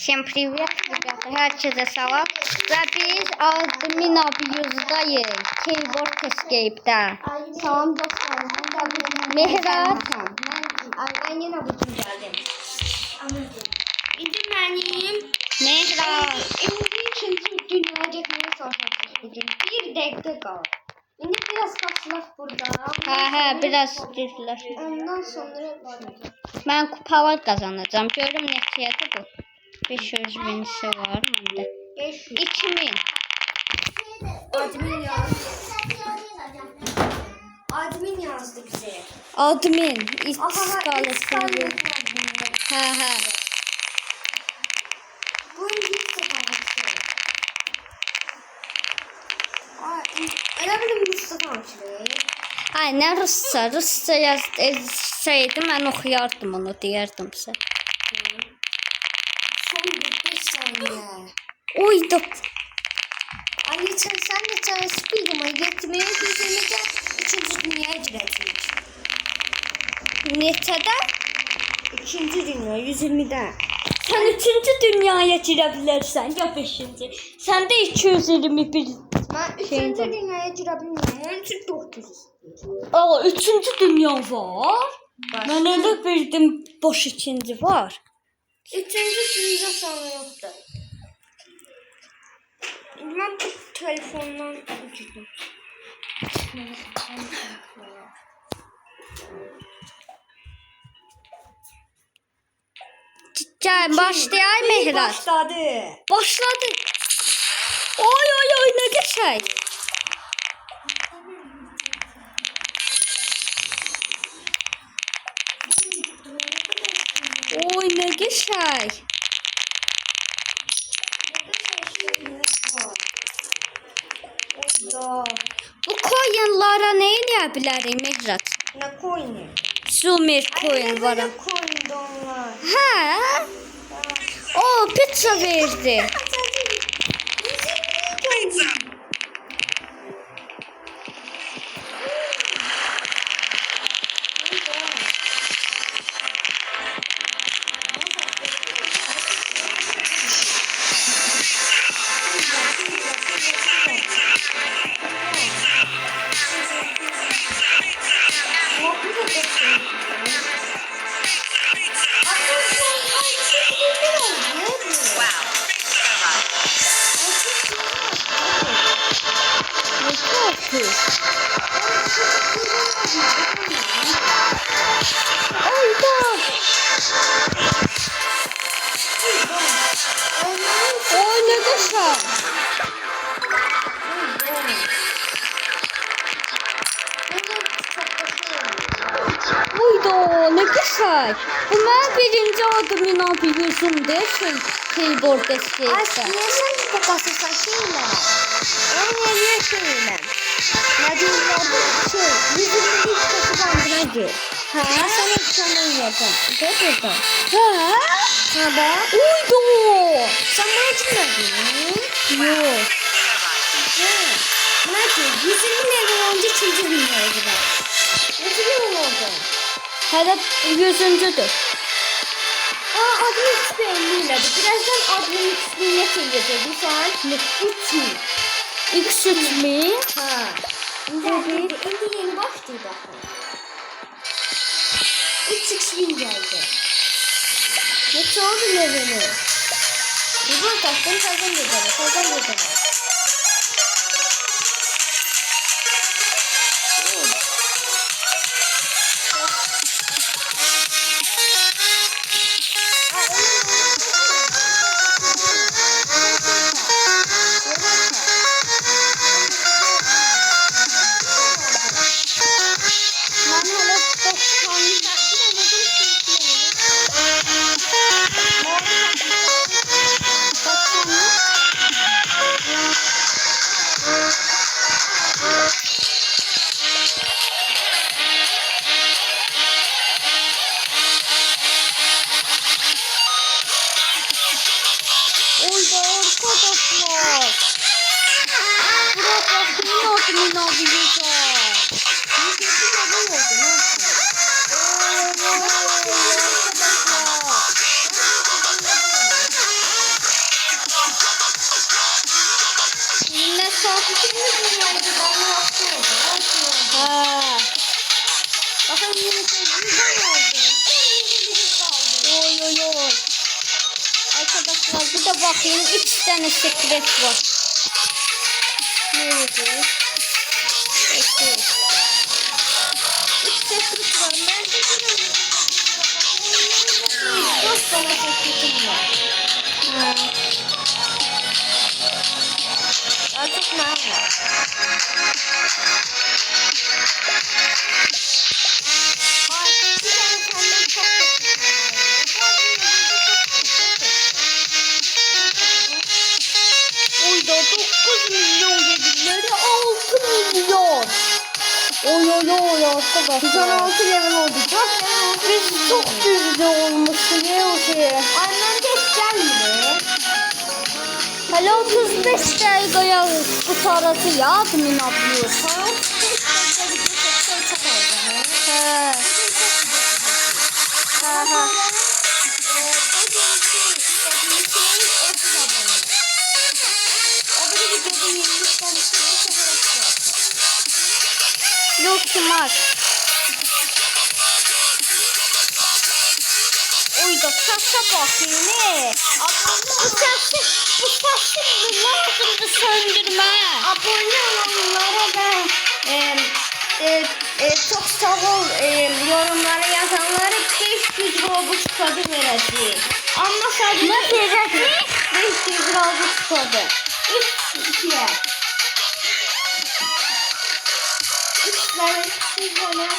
Всем привет, ребята, herkese salam. Ve biz admin abiyuzdayız. Keyboard Escape'də. Salam dostlarım. Mehrat. Ben yine bugün geldim. İndi benim. Mehrat. İndi çünkü dünyaya gitmeye çalışacağız bugün. Bir dakika kaldı. İndi biraz kasılak burada. Biraz düzlər. Ondan sonra düşüneceğim. Ben kupalar kazanacağım. Görüm neçədir bu. 500 binisi var məndə. 500. 2000. Admin yazdı. Admin yazdı bize. Admin. İç Aha, skalasını. Hə. Bu ilk defa öyle bir Mustafa Amçılı. Ay, nə Rusça? Rusça yazsaydı mən oxuyardım onu, deyərdim sizə. Son 45 saniye. Oy da. Ali sen de çalışıp bildim. Yetmeye güzelce 3. dünyaya gireceğiz. Neçədə? 2. dünya 120'de. Sən 3-cü dünyaya girə bilərsən, ya 5-ci. Səndə 221. Ben 3. dünyaya girebilmiyorum. Onun için 900. Aa, 3-cü dünya var. Mən elə bildim boş 2-ci var. 3. dünya sonra yoktu. Ben bu telefondan girdim. Gəl, başlayaq Mehrat. Başladı. Oy, nə qəşəng. Oy, nə qəşəng. Bu coinlara nə edə bilərik Mehrat? Ne coin'i? Zoomer coin var. Ne coin'di onlar? Hə? O, pizza verdi. Oy, nə qəşəng. Uyda, nə qəşəng. Bu mənim birinci adımın abiyüzümdür. Keyboard Escape'də. Niye sen ki basırsan şeyle? Niye şeyle? Ne diyorlar bu şey? 120 kası bandına gir. Ha? Sen ekranı yiyeceğim. Gerçekten. Hə? Ha bak. Uyda. Sen bana çıkmadın. Yox. Ne diyor? 120 lira önce 2. dünyaya gider. Ne diyor oldu? Hələ 100-cüdür. Admin XP 50 iladı. Birazdan admin XP ne çekecek? Bu saat 3 mü? X3 mi? Ha. İndi yeni başlıyor bakın. 3x1000 geldi. Ne çoğu leveli? Bu taştan kazan. Misafirimiz dünyaydı. Ben yaptım. Ha. Bakın yeni sözlüğünden oldu. Oy oy oy. Arkadaşlar bir de bakayım 3 tane sekret var. Neydi? Peki. 3 sekret var. Ben de bir 4 tane sekretim var. Ha. Artık ne var? Bir tane senden çok Oyda 9 milyon dedileri 6 milyon. Oy oy oy arkadaşlar. 116 level oldu. Çok level oldu. Biz çok düzgün olmuşsun ne o şey. Annem tek gelmedi. Hala 35 dakikaya kurtarası ya admin yapıyorsun. He. Ha ha. Yok smart. Oy da sasa bakayım ne? Bu sesi nasıl söndürme? Abone olanlara da çok sağ ol, yorumlara yazanlara 500 Robux kodu vereceğim. Ama sadece Ne verecek? 500 Robux kodu. 3 kişiye. 3 tane sizlere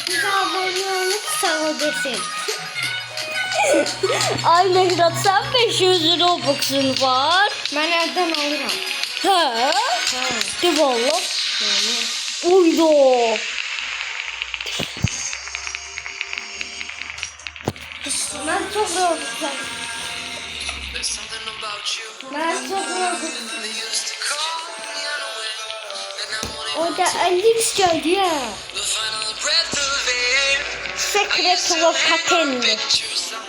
bize abone olup sağ ol desin. Ay Mehrat sen 500 Robux'un var. Ben evden alırım. He? Ha. De valla. Uydu. Ben çok Robux'um. Ben çok Robux'um. O da Alex geldi ya. Secret Locatelli.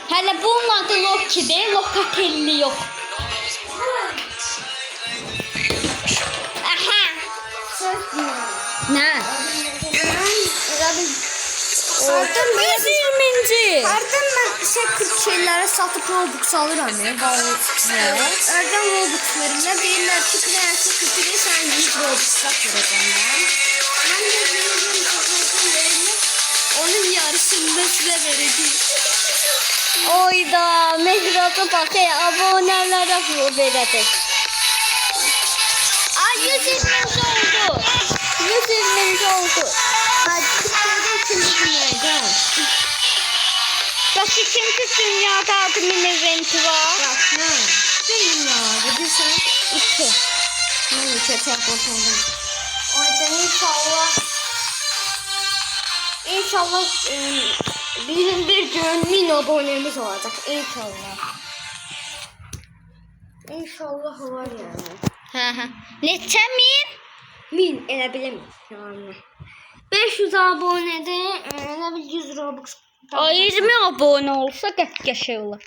Hele bunun adı Loki değil, Locatelli yok. Aha. Söz dinle. Ne? Ardın 120. ben secret şeylere satıp Robux alırım ya. Ardın Robux verimle değiller ki prensi kütüğü sen 100 Robux satıracağım ben. Ben de veririm secret'in verimle onun yarısını da size vereceğim. Oyda Mehrat'a bak ya abonelere bu verecek. Ay 120 oldu. 120 oldu. Hadi kütüğü ikinci dünyaydı. Bak ikinci dünyada adımın eventi var. Bak ne? Dünyada bir sen 2. ben çete kurtuldum. O yüzden İnşallah bizim bir gün 1000 abonemiz olacak. İnşallah var yani. Neçə min? 1000 elə bilim yani. 500 abonede elə bil 100 Robux. Ay 20 abone olsa qəşəng olar.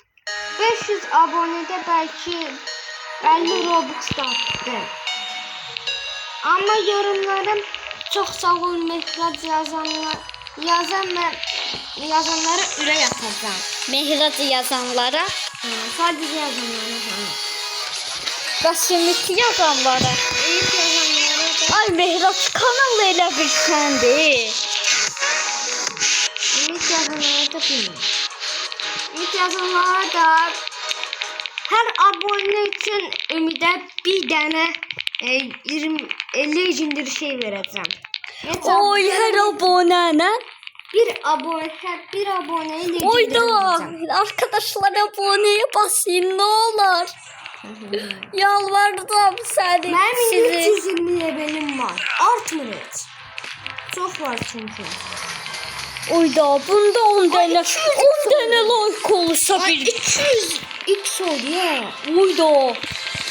500 abonede belki 50 Robux taktı. Ama yorumlarım çok sağ ol Mehrat yazanlara ürək atacağım. Mehrat yazanlara, Sadece yazanlara. Qasimit yazanlara. İlk yazanlara da Ay Mehrat kanal elə bir səndi. İlk yazanlara da bilmiyorum. İlk yazanlara da her abone için Ümide bir tane 50 cindir şey vereceğim. Oy hər abonənə. Bir aboneyle Oyda arkadaşlar aboneye basın ne olur. Yalvardım seni. Benim sizi. 320 levelim var. Artmır hiç. Çok var çünkü. Oyda bunda 10 tane 10 tane like olursa bir. 200 x oldu ya. Oyda.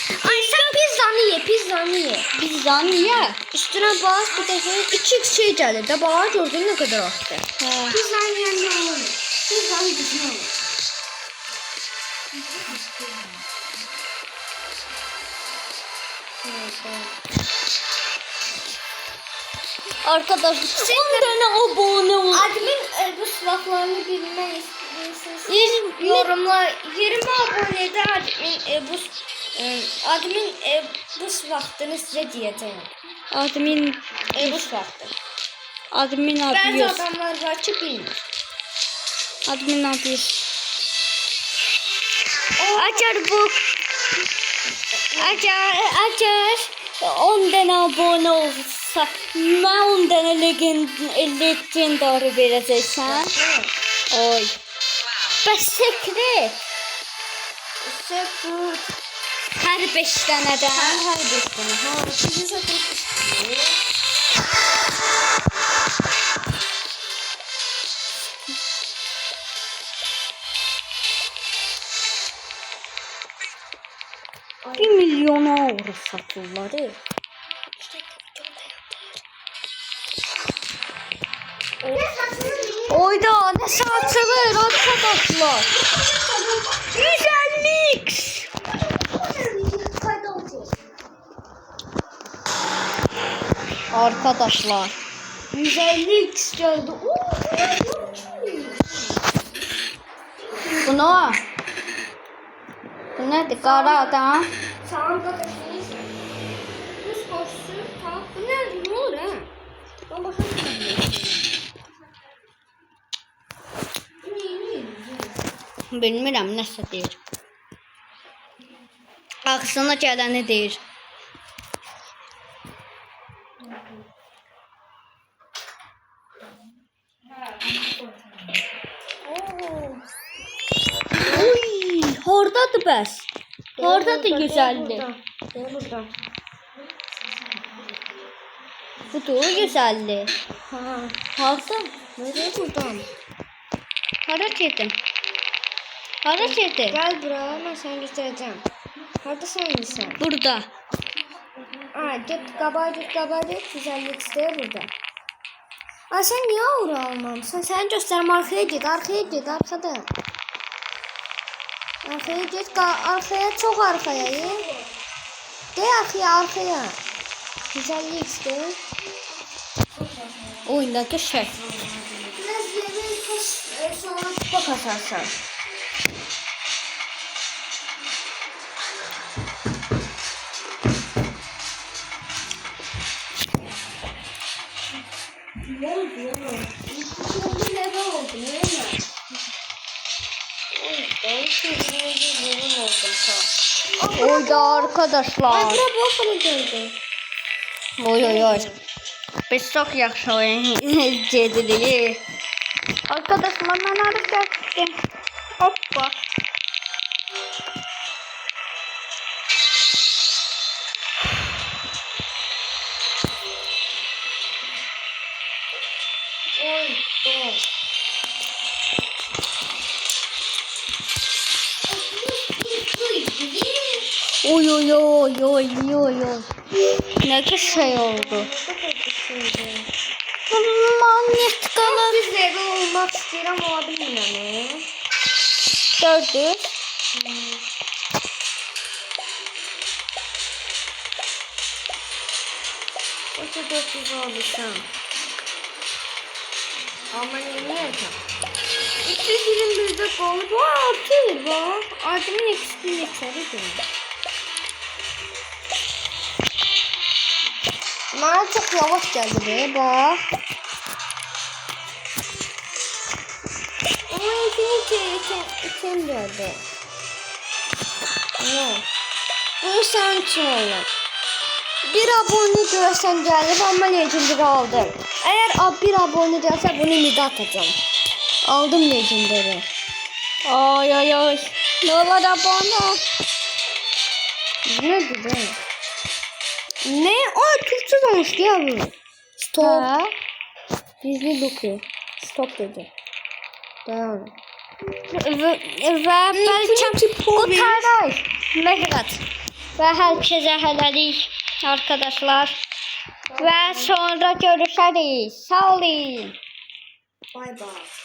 Ay sen pizzanı ye. Bizden niye? Üstüne bas bir de 2x şey geldi de bana gördün ne kadar arttı. He. Pizzanın yanında olur. Pizzanın dışına olur. Arkadaşlar 10 tane abone ol. Admin bu silahlarını bilmək istəyirsiniz. Yorumlar 20 abonede admin bu silahını sizə deyəcəm. Admin Bu silahdır. admin Bəzi yapıyor. adamlar var ki bilmir. Admin yapıyor. Açar bu. Açar 10 tane abone olsa ben 10 tane legendary verəcəksən. Oy. Bəs sekret. Sekret. Hər 5 dənədən. Hər bir tane. Ha, sizi sekret istiyor. Bir milyona avro satırlar. Oyda ne satılır arkadaşlar? 150x. Arkadaşlar 150x geldi. bu ne? Bu nedir? Qara adam. Tamam kardeşiniz. Biz hoşsun. Tamam. Bu ne? Ne olur ha? Ben bakalım. Bilmirəm nəsə deyir. Ağzına gələni deyir. Uy, hardadır bəs? Hardadır güzellik? Burada. Budur güzellik. Ha. Harda? Nereye buradan? Hara girdin? Hara girdin? Gel buraya, ben seni göstereceğim. Neredesin sen? Burada. Aa, git kabaydık. Güzellik isteği burada. Aa, sen niye uğra almamışsın? Sen göstereyim, arkaya git, arkada. Arkaya git, arkaya, çok arkaya. De arkaya. Güzellik isteği. Oyundaki şey. Biraz yemeği sonra kupa kasarsan. Ne oldu? Ne oldu? Oyda arkadaşlar. Bura bakalım gördüm. Oy. Biz çok yaxşı oyun gedirik. Arkadaşlar ben hareket ettim. Hoppa. Oy. Ne ki şey oldu. Manyak kalır. Biz eve olmak istedim ama bilmiyorum. 400. Oto 400 almışım. Ama yemin ederim. 221'de kalıp artıyor bak. Adımın eksikliğini içeridir. Bana çok yavaş geldi be bak. Ama için geldi. Ne? Bunu sen için oğlum. Bir abone görsen geldi ama legendary aldım. Eğer bir abone gelse bunu nida atacağım. Aldım legendary. Ay. Ne var abone? Ne dedi? Ne? Aa Türkçe olmuş ya bu. Stop. Ha? Gizli Lucky. Stop dedi. Devam. Ve belki kurtarır. Mehmet. Ve herkese hələlik arkadaşlar. Ve sonra görüşürüz. Sağ olun. Bye bye.